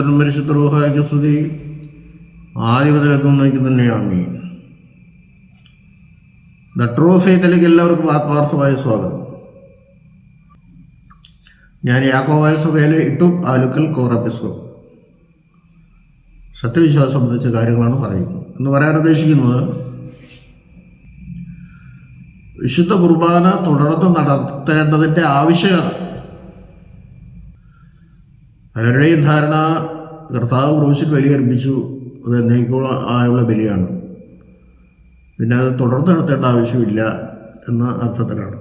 പുത്രനും പരിശുദ്ധ റൂഹായ്ക്ക് സ്തുതി. ആദ്യ മുതലെത്തും തന്നെ ആമീൻ. ദ ട്രൂ ഫെയ്ത്തിലേക്ക് എല്ലാവർക്കും ആത്മാർത്ഥമായ സ്വാഗതം. ഞാൻ യാക്കോബായ സഭയിലെ ഇട്ടും ആലുക്കൽ കോറപ്പിസ്കോ സത്യവിശ്വാസം സംബന്ധിച്ച കാര്യങ്ങളാണ് പറയുന്നത്. എന്ന് പറയാൻ ഉദ്ദേശിക്കുന്നത്, വിശുദ്ധ കുർബാന തുടർന്ന് നടത്തേണ്ടതിൻ്റെ ആവശ്യകത. പലരുടെയും ധാരണ കർത്താവ് ക്രൂശിൽ ബലിയർപ്പിച്ചു, അത് എന്നേക്കുള്ള ബലിയാണ്, പിന്നെ അത് തുടർന്ന് നടത്തേണ്ട ആവശ്യമില്ല എന്ന അർത്ഥത്തിലാണ്.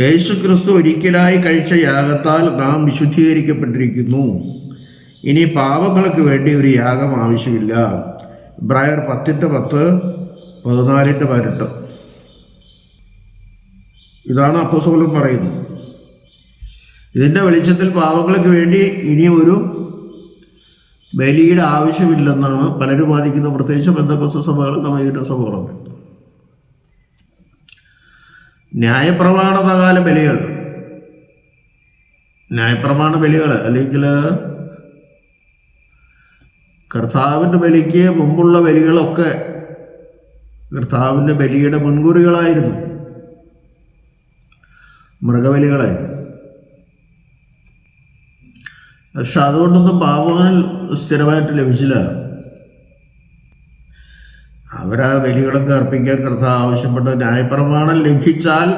യേശു ക്രിസ്തു ഒരിക്കലായി കഴിച്ച യാഗത്താൽ നാം വിശുദ്ധീകരിക്കപ്പെട്ടിരിക്കുന്നു. ഇനി പാപങ്ങൾക്ക് വേണ്ടി ഒരു യാഗം ആവശ്യമില്ല. എബ്രായർ 10:10, 14:18. ഇതാണ് അപ്പോസ്തലൻ പറയുന്നത്. ഇതിൻ്റെ വെളിച്ചത്തിൽ പാപങ്ങൾക്ക് വേണ്ടി ഇനി ഒരു ബലിയുടെ ആവശ്യമില്ലെന്നാണ് പലരും വാദിക്കുന്നത്, പ്രത്യേകിച്ച് പെന്തക്കോസ്ത് സഭകളും നവീകരണ സഭകളൊക്കെ. ന്യായപ്രമാണകാല ബലികൾ, ന്യായപ്രമാണ ബലികൾ അല്ലെങ്കിൽ കർത്താവിൻ്റെ ബലിക്ക് മുമ്പുള്ള ബലികളൊക്കെ കർത്താവിൻ്റെ ബലിയുടെ മുൻകുറികളായിരുന്നു, മൃഗബലികളായിരുന്നു. പക്ഷെ അതുകൊണ്ടൊന്നും പാപങ്ങൾ സ്ഥിരമായിട്ട് ലഭിച്ചില്ല. അവരാ ബലികളൊക്കെ അർപ്പിക്കാൻ കർത്താവ് ആവശ്യപ്പെട്ട ന്യായപ്രമാണം ലംഘിച്ചാൽ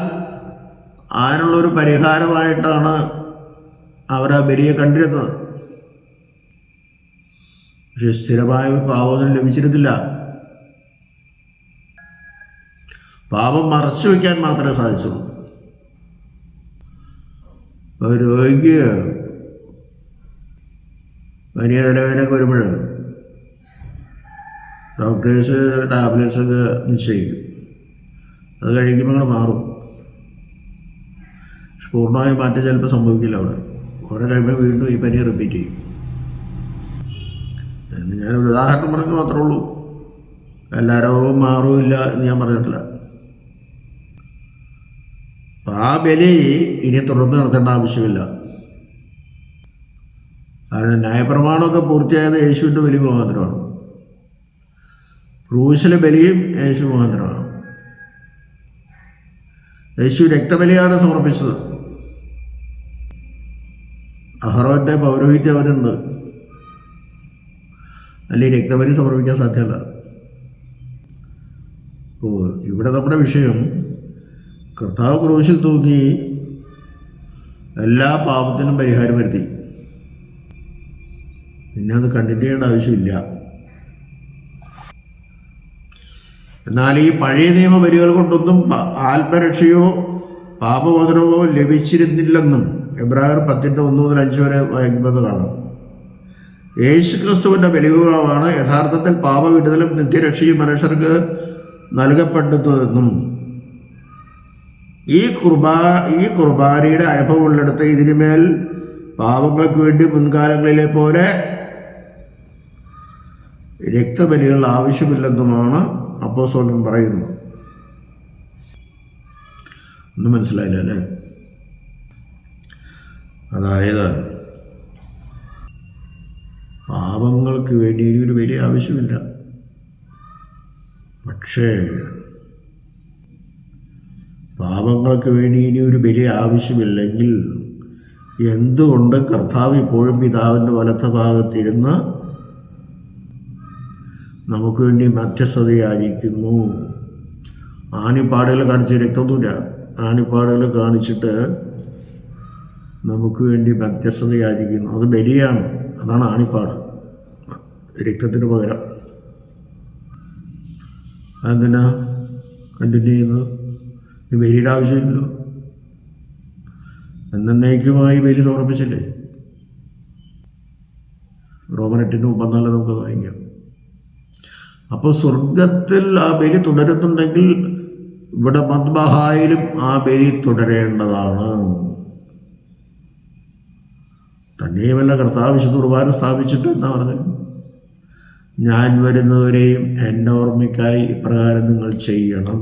അതിനുള്ളൊരു പരിഹാരമായിട്ടാണ് അവരാ ബലിയെ കണ്ടിരുന്നത്. പക്ഷെ സ്ഥിരമായ ഒരു പാപമൊന്നും ലഭിച്ചിരുന്നില്ല. പാപം മറച്ചു വയ്ക്കാൻ മാത്രമേ സാധിച്ചുള്ളൂ. ഒരു രോഗിക്ക് വലിയ തലവേദനയൊക്കെ വരുമ്പോൾ ഡോക്ടേഴ്സ് ടാബ്ലറ്റ്സൊക്കെ നിശ്ചയിക്കും. അത് കഴിക്കുമ്പോൾ അങ്ങോട്ട് മാറും. പക്ഷെ പൂർണ്ണമായും മാറ്റം ചിലപ്പോൾ സംഭവിക്കില്ല. അവിടെ കുറേ കഴിയുമ്പോൾ വീണ്ടും ഈ പനി റിപ്പീറ്റ് ചെയ്യും. ഞാനൊരു ഉദാഹരണം പറഞ്ഞു മാത്രമേ ഉള്ളൂ. എല്ലാ രോഗവും മാറുമില്ല എന്ന് ഞാൻ പറഞ്ഞിട്ടില്ല. അപ്പം ആ ബലി ഇനി തുടർന്ന് നടത്തേണ്ട ആവശ്യമില്ല. കാരണം ന്യായപ്രമാണമൊക്കെ പൂർത്തിയായത് യേശുവിൻ്റെ ബലി മുഖാന്തരമാണ്. ക്രൂശിലെ ബലിയും യേശു മുഖാന്തരമാണ്. യേശു രക്തബലിയാണ് സമർപ്പിച്ചത്. അഹറോന്റെ പൗരോഹിത്യം അവനുണ്ട്, അല്ലെങ്കിൽ രക്തബലി സമർപ്പിക്കാൻ സാധ്യമല്ല. അപ്പോൾ ഇവിടെ നമ്മുടെ വിഷയം കർത്താവ് ക്രൂശിൽ തൂക്കി എല്ലാ പാപത്തിനും പരിഹാരം വരുത്തി. പിന്നെ അത് കണ്ടിന്യൂ ചെയ്യേണ്ട ആവശ്യമില്ല. എന്നാൽ ഈ പഴയ നിയമ ബലികൾ കൊണ്ടൊന്നും ആത്മരക്ഷയോ പാപമോചനമോ ലഭിച്ചിരുന്നില്ലെന്നും എബ്രായർ 10:1-5 വരെ വായിക്കുന്നത് കാണാം. യേശു ക്രിസ്തുവിൻ്റെ ബലിപൂർവമാണ് യഥാർത്ഥത്തിൽ പാപവിടുതലും നിത്യരക്ഷയും മനുഷ്യർക്ക് നൽകപ്പെടുന്നതെന്നും ഈ കുർബാനയുടെ അനുഭവമുള്ളിടത്ത് ഇതിനുമേൽ പാപങ്ങൾക്ക് വേണ്ടി മുൻകാലങ്ങളിലെ പോലെ രക്തബലികൾ ആവശ്യമില്ലെന്നുമാണ് അപ്പോസ്തലൻ പറയുന്നത്. ഒന്നും മനസ്സിലായില്ല അല്ലേ? അതായത് പാപങ്ങൾക്ക് വേണ്ടി ഒരു ബലി ആവശ്യമില്ല. പക്ഷേ പാപങ്ങൾക്ക് വേണ്ടി ഇനി ഒരു ബലി ആവശ്യമില്ലെങ്കിൽ എന്തുകൊണ്ട് കർത്താവ് ഇപ്പോഴും പിതാവിൻ്റെ വലത്ത ഭാഗത്തിരുന്ന് നമുക്ക് വേണ്ടി മധ്യസ്ഥത യാചിക്കുന്നു? ആണിപ്പാടുകൾ കാണിച്ച് രക്തമൊന്നുമില്ല. ആണിപ്പാടുകൾ കാണിച്ചിട്ട് നമുക്ക് വേണ്ടി മധ്യസ്ഥത യാചിക്കുന്നു. അത് ബലിയാണ്. അതാണ് ആണിപ്പാട്, രക്തത്തിന് പകരം. അതെന്തിനാ കണ്ടിന്യൂ ചെയ്യുന്നത്? ബലിയുടെ ആവശ്യമില്ലല്ലോ. എന്നേക്കുമായി ബലി സമർപ്പിച്ചില്ലേ? റോമൻ 8:34 നമുക്ക് വായിക്കാം. അപ്പോൾ സ്വർഗത്തിൽ ആ ബലി തുടരുന്നുണ്ടെങ്കിൽ ഇവിടെ മദ്ബഹായിലും ആ ബലി തുടരേണ്ടതാണ്. തന്നെയുമല്ല, കർത്താവ് വിശുദ്ധ കുർബാന സ്ഥാപിച്ചിട്ട് എന്താ പറഞ്ഞത്? ഞാൻ വരുന്നവരെയും എൻ്റെ ഓർമ്മയ്ക്കായി ഇപ്രകാരം നിങ്ങൾ ചെയ്യണം.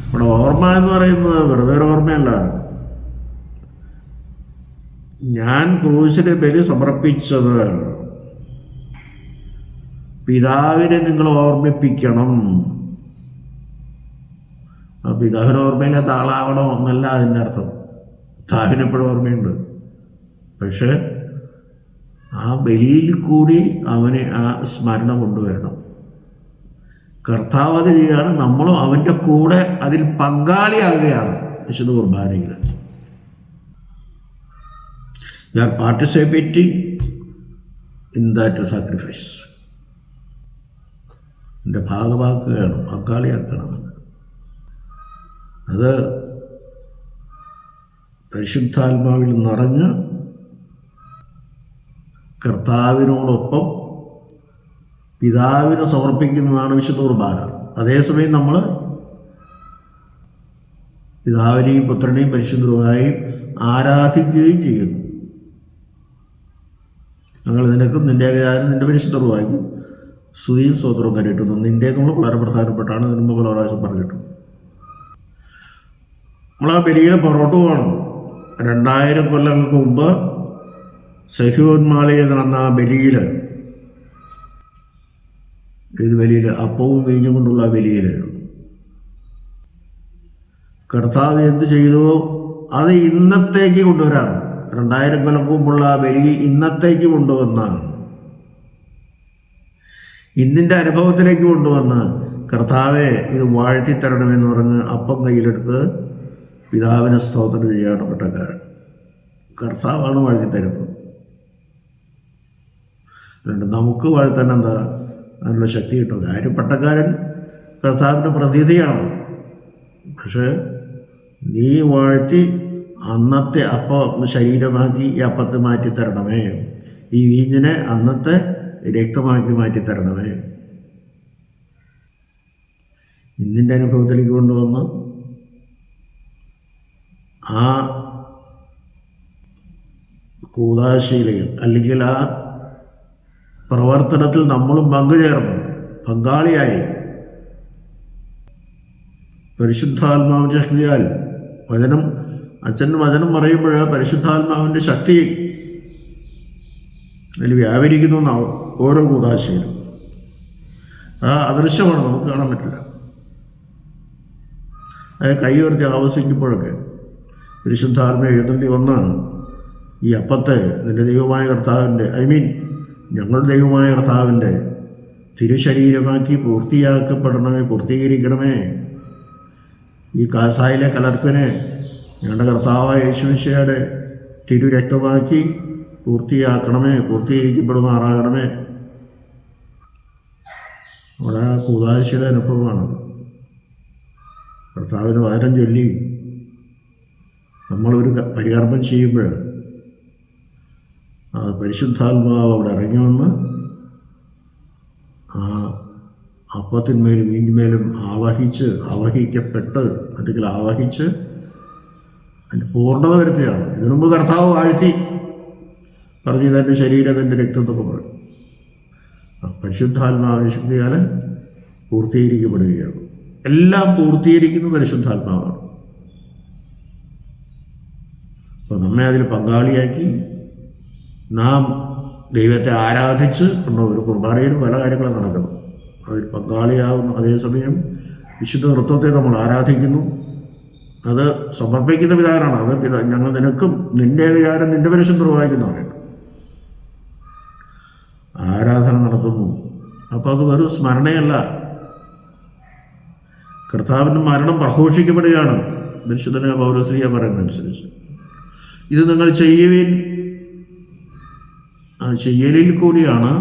ഇവിടെ ഓർമ്മ എന്ന് പറയുന്നത് വെറുതെ ഒരു ഓർമ്മയല്ല. ഞാൻ ക്രൂശിൽ ബലി സമർപ്പിച്ചത് പിതാവിനെ നിങ്ങൾ ഓർമ്മിപ്പിക്കണം. ആ പിതാവിന് ഓർമ്മയില്ലാത്ത ആളാവണം എന്നല്ല അതിൻ്റെ അർത്ഥം. പിതാവിനെപ്പോഴും ഓർമ്മയുണ്ട്. പക്ഷെ ആ ബലിയിൽ കൂടി അവനെ ആ സ്മരണ കൊണ്ടുവരണം. കർത്താവ് അത് ചെയ്യുകയാണ്, നമ്മളും അവൻ്റെ കൂടെ അതിൽ പങ്കാളിയാകുകയാണ്. വിശുദ്ധ കുർബാനയിൽ we are participating in that sacrifice. എൻ്റെ ഭാഗമാക്കുകയാണ്, പങ്കാളിയാക്കണം. അത് പരിശുദ്ധാത്മാവിൽ നിറഞ്ഞ് കർത്താവിനോടൊപ്പം പിതാവിന് സമർപ്പിക്കുന്നതാണ് വിശുദ്ധ കുർബാന. അതേസമയം നമ്മൾ പിതാവിനെയും പുത്രനെയും പരിശുദ്ധരുമായും ആരാധിക്കുകയും ചെയ്യുന്നു. ഞങ്ങൾ നിനക്കും നിൻ്റെ ഏകജാതനും നിൻ്റെ പരിശുദ്ധരുമായും സ്തുതിയും സ്തോത്രവും കരയിട്ടുന്നു. നിൻ്റെ എന്നുള്ള വളരെ പ്രധാനപ്പെട്ടാണ് ഇതിന് മുമ്പ് പല പ്രാവശ്യം പറഞ്ഞിട്ടുണ്ട്. നമ്മൾ ആ ബലിയിൽ പുറകോട്ട് പോകണം. 2000 കൊല്ലങ്ങൾക്ക് മുമ്പ് സഹ്യോൻ മാലയിൽ നടന്ന ആ ബലിയിൽ, ഇത് ബലിയിൽ അപ്പവും വീഞ്ഞും കൊണ്ടുള്ള ബലിയിൽ കർത്താവ് എന്ത് ചെയ്തു? അത് ഇന്നത്തേക്ക് കൊണ്ടുവരാം. 2000 കൊല്ലം മുമ്പുള്ള ആ ബലി ഇന്നത്തേക്ക് കൊണ്ടുവന്നാണ്, ഇന്നിൻ്റെ അനുഭവത്തിലേക്ക് കൊണ്ടുവന്ന് കർത്താവെ ഇത് വാഴ്ത്തിത്തരണമെന്ന് പറഞ്ഞ് അപ്പം കയ്യിലെടുത്ത് പിതാവിനെ സ്തോത്രം ചെയ്യാണ് പട്ടക്കാരൻ. കർത്താവാണ് വാഴ്ത്തിത്തരുന്നത്. അതുകൊണ്ട് നമുക്ക് വാഴ്ത്താൻ എന്താ അതിനുള്ള ശക്തി കിട്ടും. കാര്യം പട്ടക്കാരൻ കർത്താവിൻ്റെ പ്രതീതിയാണ്. പക്ഷേ നീ വാഴ്ത്തി അന്നത്തെ അപ്പം ശരീരമാക്കി ഈ അപ്പത്തെ മാറ്റിത്തരണമേ, ഈ വീഞ്ഞിനെ അന്നത്തെ രക്തമാക്കി മാറ്റിത്തരണമേ. ഇന്നിൻ്റെ അനുഭവത്തിലേക്ക് കൊണ്ടുവന്ന് ആ കൂദാശയിലെയും അല്ലെങ്കിൽ ആ പ്രവർത്തനത്തിൽ നമ്മളും പങ്കുചേർന്നു, പങ്കാളിയായി പരിശുദ്ധാത്മാവിൻ്റെ ശക്തിയാൽ വചനം, അച്ഛൻ വചനം പറയുമ്പോൾ പരിശുദ്ധാത്മാവിൻ്റെ ശക്തി അതിൽ വ്യാപരിക്കുന്നു ഓരോ കൂദാശയിലും. ആ അദൃശ്യമാണ്, നമുക്ക് കാണാൻ പറ്റില്ല. അത് കൈ ഉയർത്തി ആവസിക്കുമ്പോഴൊക്കെ പരിശുദ്ധാത്മ എഴുന്നള്ളി വന്ന് ഈ അപ്പത്തെ നിൻ്റെ ദൈവമായ കർത്താവിൻ്റെ ഞങ്ങളുടെ ദൈവമായ കർത്താവിൻ്റെ തിരുശരീരമാക്കി പൂർത്തിയാക്കപ്പെടണമേ, പൂർത്തീകരിക്കണമേ. ഈ കാസായിലെ കലർപ്പിനെ ഞങ്ങളുടെ കർത്താവായ യേശുമിശിഹായുടെ തിരുരക്തമാക്കി പൂർത്തിയാക്കണമേ, പൂർത്തീകരിക്കപ്പെടുമാറാകണമേ. അവിടെ കൂദാശയുടെ അനുഭവമാണ്. കർത്താവിന് വചനം ചൊല്ലി നമ്മളൊരു പരികർമ്മം ചെയ്യുമ്പോൾ ആ പരിശുദ്ധാത്മാവ് അവിടെ ഇറങ്ങി വന്ന് ആ അപ്പത്തിന്മേലും വീഞ്ഞിന്മേലും ആവഹിക്കപ്പെട്ട് അല്ലെങ്കിൽ ആവഹിച്ച് അതിൻ്റെ പൂർണ്ണത വരുത്തുകയാണ്. ഇതിനു മുമ്പ് കർത്താവ് വാഴ്ത്തി പറഞ്ഞു തൻ്റെ ശരീരം തൻ്റെ രക്തത്തൊക്കെ പറയും. പരിശുദ്ധാത്മാവിനെ ശക്തിയാൽ പൂർത്തീകരിക്കപ്പെടുകയാണ്. എല്ലാം പൂർത്തീകരിക്കുന്ന പരിശുദ്ധാത്മാവാണ്. അപ്പോൾ നമ്മെ അതിൽ പങ്കാളിയാക്കി നാം ദൈവത്തെ ആരാധിച്ച് ഒരു കുർബാനയിൽ പല കാര്യങ്ങളും നടക്കണം. അതിൽ പങ്കാളിയാകുന്നു. അതേസമയം വിശുദ്ധ നൃത്തത്തെ നമ്മൾ ആരാധിക്കുന്നു. അത് സമർപ്പിക്കുന്ന വിധാനമാണ്. അത് ഞങ്ങൾ നിനക്കും നിൻ്റെ വിചാരം നിൻ്റെ പരിശുദ്ധമായിരിക്കുന്നു പറയുന്നത്. ആരാധന നടത്തുന്നു. അപ്പോൾ അത് വെറും സ്മരണയല്ല, കർത്താവിൻ്റെ മരണം പ്രഘോഷിക്കപ്പെടുകയാണ്. പരിശുദ്ധനായ പൗലോസ്ലീഹ പറയുന്നതനുസരിച്ച് ഇത് നിങ്ങൾ ചെയ്യുവിൻ. ആ ചെയ്യലിൽ കൂടിയാണ്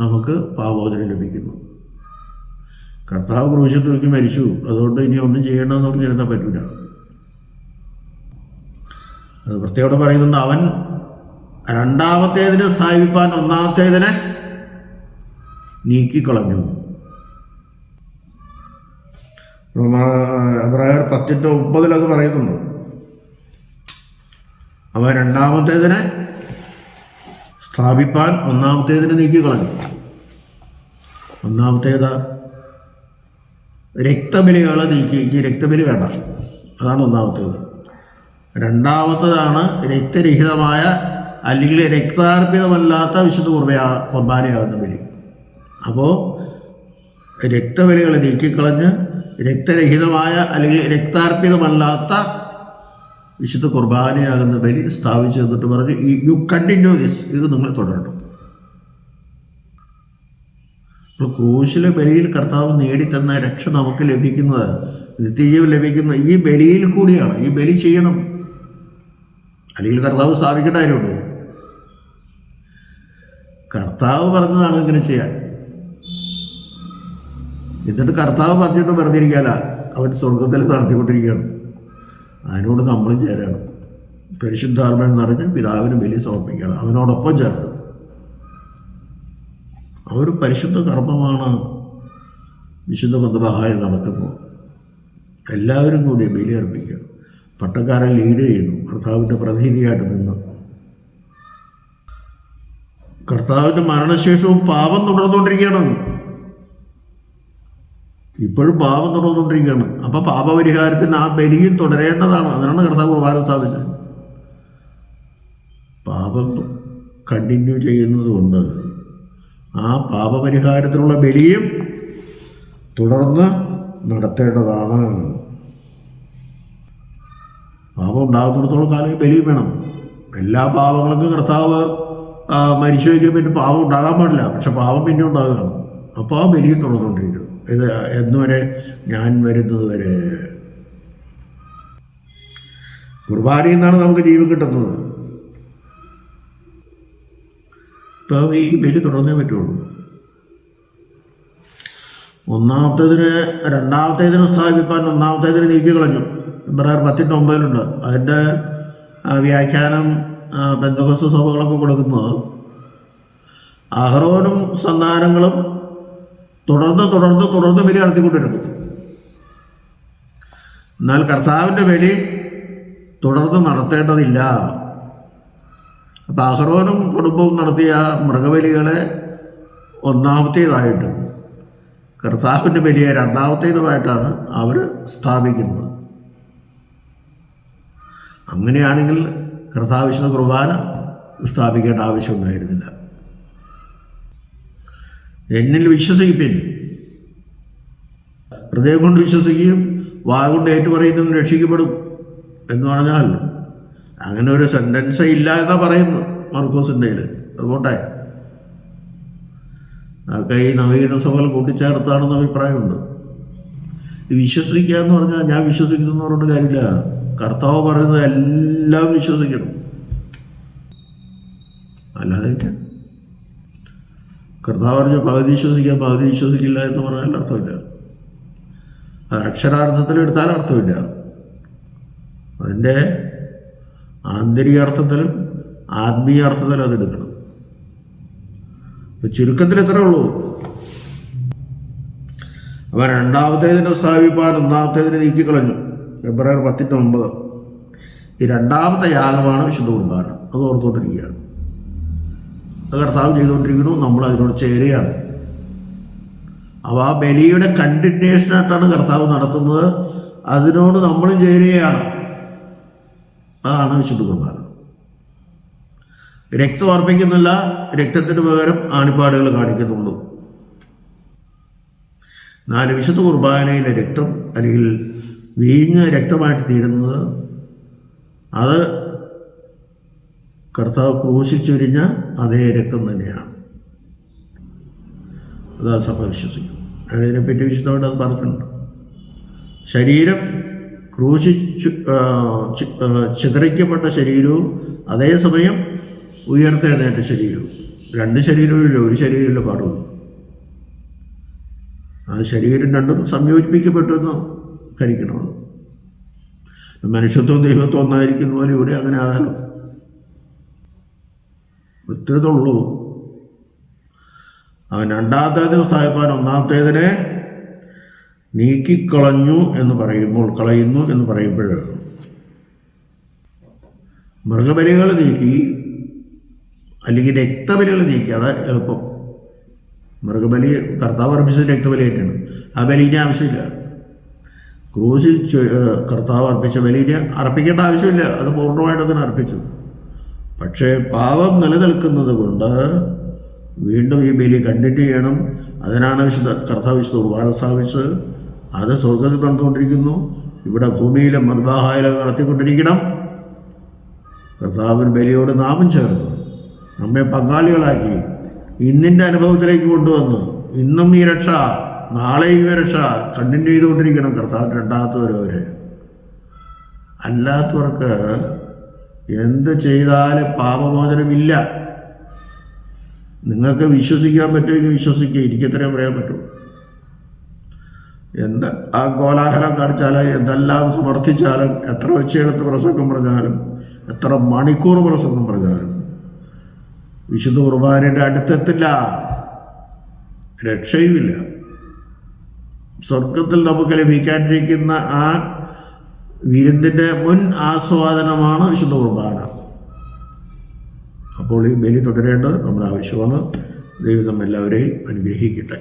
നമുക്ക് പാപമോചനം ലഭിക്കുന്നത്. കർത്താവ് ക്രൂശിൽ തൂക്കി മരിച്ചു, അതുകൊണ്ട് ഇനി ഒന്നും ചെയ്യണമെന്ന് പറഞ്ഞ് എഴുതാൻ പറ്റില്ല. അത് പ്രത്യേകം പറയുന്നുണ്ട്, അവൻ രണ്ടാമത്തേതിനെ സ്ഥാപിപ്പാൻ ഒന്നാമത്തേതിനെ നീക്കിക്കളഞ്ഞു. എബ്രായർ 10:9 അത് പറയുന്നുണ്ട്. അവൻ രണ്ടാമത്തേതിനെ സ്ഥാപിപ്പാൻ ഒന്നാമത്തേതിനെ നീക്കിക്കളഞ്ഞു. ഒന്നാമത്തേത് രക്തബലികൾ നീക്കി, ഇനി രക്തബലി വേണ്ട, അതാണ് ഒന്നാമത്തേത്. രണ്ടാമത്തതാണ് രക്തരഹിതമായ അല്ലെങ്കിൽ രക്താർപ്പിതമല്ലാത്ത വിശുദ്ധ കുർബാനയാകുന്ന ബലി. അപ്പോൾ രക്തബലികളെ നീക്കിക്കളഞ്ഞ് രക്തരഹിതമായ അല്ലെങ്കിൽ രക്താർപ്പിതമല്ലാത്ത വിശുദ്ധ കുർബാനയാകുന്ന ബലി സ്ഥാപിച്ചു തന്നിട്ട് പറഞ്ഞു, യു കണ്ടിന്യൂ ദിസ്, ഇത് നിങ്ങൾ തുടരണം. അപ്പോൾ ക്രൂശിലെ ബലിയിൽ കർത്താവ് നേടിത്തന്ന രക്ഷ നമുക്ക് ലഭിക്കുന്നത്, നിത്യജീവൻ ലഭിക്കുന്ന ഈ ബലിയിൽ കൂടിയാണ്. ഈ ബലി ചെയ്യണം, അല്ലെങ്കിൽ കർത്താവ് സ്ഥാപിക്കേണ്ട കാര്യമുള്ളൂ. കർത്താവ് പറഞ്ഞതാണ് ഇങ്ങനെ ചെയ്യാൻ. എന്നിട്ട് കർത്താവ് പറഞ്ഞിട്ട് പറഞ്ഞിരിക്കാല, അവൻ സ്വർഗത്തിൽ നടത്തിക്കൊണ്ടിരിക്കുകയാണ്. അതിനോട് നമ്മളും ചേരണം. പരിശുദ്ധാത്മാവിൽ നിറഞ്ഞ് പിതാവിന് ബലി സമർപ്പിക്കുകയാണ്, അവനോടൊപ്പം ചേർത്ത്. ഒരു പരിശുദ്ധ കർമ്മമാണ് വിശുദ്ധ കുർബാനയിൽ നടക്കുന്നത്. എല്ലാവരും കൂടി ബലി അർപ്പിക്കുക. പട്ടക്കാരൻ ലീഡ് ചെയ്യുന്നു, കർത്താവിൻ്റെ പ്രതിനിധിയായിട്ട് നിന്ന്. കർത്താവിൻ്റെ മരണശേഷവും പാപം തുടർന്നുകൊണ്ടിരിക്കുകയാണ്. ഇപ്പോഴും പാപം തുടർന്നുകൊണ്ടിരിക്കുകയാണ്. അപ്പോൾ പാപപരിഹാരത്തിന് ആ ബലിയും തുടരേണ്ടതാണ്. അതിനാണ് കർത്താവ് കുർബാന സ്ഥാപിച്ചത്. പാപം കണ്ടിന്യൂ ചെയ്യുന്നത് കൊണ്ട് ആ പാപപരിഹാരത്തിനുള്ള ബലിയും തുടർന്ന് നടത്തേണ്ടതാണ്. പാപം ഉണ്ടാകുന്നിടത്തോളം കാലം ബലിയും വേണം. എല്ലാ പാപങ്ങൾക്കും കർത്താവ് മരിച്ചു വയ്ക്കും, പിന്നെ പാപം ഉണ്ടാകാൻ പാടില്ല. പക്ഷെ പാപം പിന്നെ ഉണ്ടാകുകയാണ്. അപ്പോൾ ആ ബലിയും തുടർന്നുകൊണ്ടിരിക്കണം. ഇത് എന്നുവരെ? ഞാൻ വരുന്നത് വരെ. കുർബാനയിൽ നിന്നാണ് നമുക്ക് ജീവൻ കിട്ടുന്നത്. ഇപ്പോൾ ഈ ബലി തുടർന്നേ പറ്റുള്ളൂ. രണ്ടാമത്തേതിന് സ്ഥാപിപ്പാൻ ഒന്നാമത്തേതിന് നീക്കി കളഞ്ഞു. ഇബ്രായർ 10:9 അതിൻ്റെ വ്യാഖ്യാനം പെന്തക്കോസ്ത് സഭകളൊക്കെ കൊടുക്കുന്നത്, അഹ്റോനും സന്താനങ്ങളും തുടർന്ന് ബലി നടത്തിക്കൊണ്ടിരുന്നു. എന്നാൽ കർത്താവിൻ്റെ ബലി തുടർന്ന് നടത്തേണ്ടതില്ല. അപ്പം അഹ്റോനും കുടുംബവും നടത്തിയ മൃഗബലികളെ ഒന്നാമത്തേതായിട്ടും കർത്താവിൻ്റെ ബലിയെ രണ്ടാമത്തേതുമായിട്ടാണ് അവർ സ്ഥാപിക്കുന്നത്. അങ്ങനെയാണെങ്കിൽ കർത്താവ് വിശുദ്ധ കുർബാന സ്ഥാപിക്കേണ്ട ആവശ്യമുണ്ടായിരുന്നില്ല. എന്നിൽ വിശ്വസിപ്പിൻ, ഹൃദയം കൊണ്ട് വിശ്വസിക്കുകയും വായ കൊണ്ട് ഏറ്റുപറയുന്നവൻ രക്ഷിക്കപ്പെടും എന്ന് പറഞ്ഞാൽ അങ്ങനെ ഒരു സെൻറ്റൻസ് ഇല്ല എന്നാണ് പറയുന്നത് മർക്കോസിൻ്റെ. അതുകൊണ്ടേ അതൊക്കെ ഈ നവീകരണ സഭകൾ കൂട്ടിച്ചേർത്താണെന്ന് അഭിപ്രായമുണ്ട്. വിശ്വസിക്കുക എന്ന് പറഞ്ഞാൽ ഞാൻ വിശ്വസിക്കുന്നു എന്ന് പറഞ്ഞിട്ട് കാര്യമില്ല. കർത്താവ് പറയുന്നത് എല്ലാം വിശ്വസിക്കണം. അല്ലാതെ കർത്താവ് പറഞ്ഞ പകുതി വിശ്വസിക്കാം പകുതി വിശ്വസിക്കില്ല എന്ന് പറഞ്ഞാൽ അർത്ഥമില്ല. അത് അക്ഷരാർത്ഥത്തിൽ എടുത്താൽ അർത്ഥമില്ല. അതിൻ്റെ ആന്തരിക അർത്ഥത്തിലും ആത്മീയ അർത്ഥത്തിലും അതെടുക്കണം. ഇപ്പം ചുരുക്കത്തിൽ എത്രയേ ഉള്ളൂ. അവ രണ്ടാമത്തേതിനെ സ്ഥാപിപ്പാൻ ഒന്നാമത്തേതിനെ നീക്കിക്കളഞ്ഞു. എബ്രായർ 10:9. ഈ രണ്ടാമത്തെ യാഗമാണ് വിശുദ്ധ കുർബാന. അത് ഓർത്തുകൊണ്ടിരിക്കുകയാണ്. അത് കർത്താവ് ചെയ്തുകൊണ്ടിരിക്കുന്നു, നമ്മൾ അതിനോട് ചേരുകയാണ്. അപ്പോൾ ആ ബലിയുടെ കണ്ടിന്യൂഷനായിട്ടാണ് കർത്താവ് നടത്തുന്നത്. അതിനോട് നമ്മൾ ചേരുകയാണ്. അതാണ് വിശുദ്ധ കുർബാന. രക്തം അർപ്പിക്കുന്നില്ല, രക്തത്തിന് പകരം ആണിപ്പാടുകൾ കാണിക്കുന്നുള്ളൂ. എന്നാൽ വിശുദ്ധ കുർബാനയിലെ രക്തം അല്ലെങ്കിൽ വീഞ്ഞ് രക്തമായിട്ട് തീരുന്നത് അത് കർത്താവ് ക്രൂശിൽ ചൊരിഞ്ഞ അതേ രക്തം തന്നെയാണ്. അതാ സഭ വിശ്വസിക്കുന്നു. അതിനെപ്പറ്റി വിശുദ്ധമായിട്ട് അത് പറഞ്ഞിട്ടുണ്ട്. ശരീരം ചിതറിക്കപ്പെട്ട ശരീരവും അതേസമയം ഉയർത്തെഴുന്നേറ്റ ശരീരവും, രണ്ട് ശരീരമില്ല, ഒരു ശരീരമില്ല പാടുള്ളൂ. ആ ശരീരം രണ്ടും സംയോജിപ്പിക്കപ്പെട്ടെന്ന് ധരിക്കണം. മനുഷ്യത്വം ദൈവത്വം ഒന്നായിരിക്കുന്ന പോലെ ഇവിടെ അങ്ങനെ ആകാലോ. ഒത്തിരത്തുള്ളൂ. അവൻ രണ്ടാമത്തേതിന് സ്ഥാപിപ്പാൻ ഒന്നാമത്തേതിനെ നീക്കിക്കളഞ്ഞു എന്ന് കളയുന്നു എന്ന് പറയുമ്പോൾ മൃഗബലികൾ നീക്കി അല്ലെങ്കിൽ രക്തബലികൾ നീക്കി, അത് എളുപ്പം. മൃഗബലി കർത്താവ് അർപ്പിച്ചത് രക്തബലിയായിട്ടാണ്. ആ ബലിൻ്റെ ആവശ്യമില്ല. ക്രൂശിൽ കർത്താവ് അർപ്പിച്ച ബലിനെ അർപ്പിക്കേണ്ട ആവശ്യമില്ല, അത് പൂർണ്ണമായിട്ട് അതിന് അർപ്പിച്ചു. പക്ഷേ പാപം നിലനിൽക്കുന്നത് കൊണ്ട് വീണ്ടും ഈ ബലി കണ്ടിന്യൂ ചെയ്യണം. അതിനാണ് കർത്താവ് വിശുദ്ധ കുർബാന സ്ഥാപിച്ചത്. അത് സ്വർഗത്തിൽ നടന്നുകൊണ്ടിരിക്കുന്നു, ഇവിടെ ഭൂമിയിലെ മദ്ബാഹായിലും നടത്തിക്കൊണ്ടിരിക്കണം. കർത്താവിൻ ബലിയോട് നാമം ചേർന്ന് നമ്മെ പങ്കാളികളാക്കി ഇന്നിൻ്റെ അനുഭവത്തിലേക്ക് കൊണ്ടുവന്ന് ഇന്നും ഈ രക്ഷ, നാളെയും ഈ രക്ഷ കണ്ടിന്യൂ ചെയ്തുകൊണ്ടിരിക്കണം കർത്താവിൻ്റെ രണ്ടാമത്തെ വരവരെ. അല്ലാത്തവർക്ക് എന്ത് ചെയ്താലും പാപമോചനമില്ല. നിങ്ങൾക്ക് വിശ്വസിക്കാൻ പറ്റുമെങ്കിൽ വിശ്വസിക്കുക, എനിക്കെത്രയും പറയാൻ പറ്റും. എന്ത് ആ കോലാഹലം കാണിച്ചാലും എന്തെല്ലാം സമർത്ഥിച്ചാലും എത്ര വെച്ചെടുത്ത് പ്രസംഗം പറഞ്ഞാലും എത്ര മണിക്കൂർ പ്രസംഗം പറഞ്ഞാലും വിശുദ്ധ കുർബാനയുടെ അടുത്തെത്തില്ല, രക്ഷയുമില്ല. സ്വർഗത്തിൽ നമുക്ക് ലഭിക്കാനിരിക്കുന്ന ആ വിരുന്നിൻ്റെ മുൻ ആസ്വാദനമാണ് വിശുദ്ധ കുർബാന. അപ്പോൾ ഈ ബലി തുടരേണ്ടത് നമ്മുടെ ആവശ്യമാണ്. ദൈവം നമ്മെല്ലാവരെയും അനുഗ്രഹിക്കട്ടെ.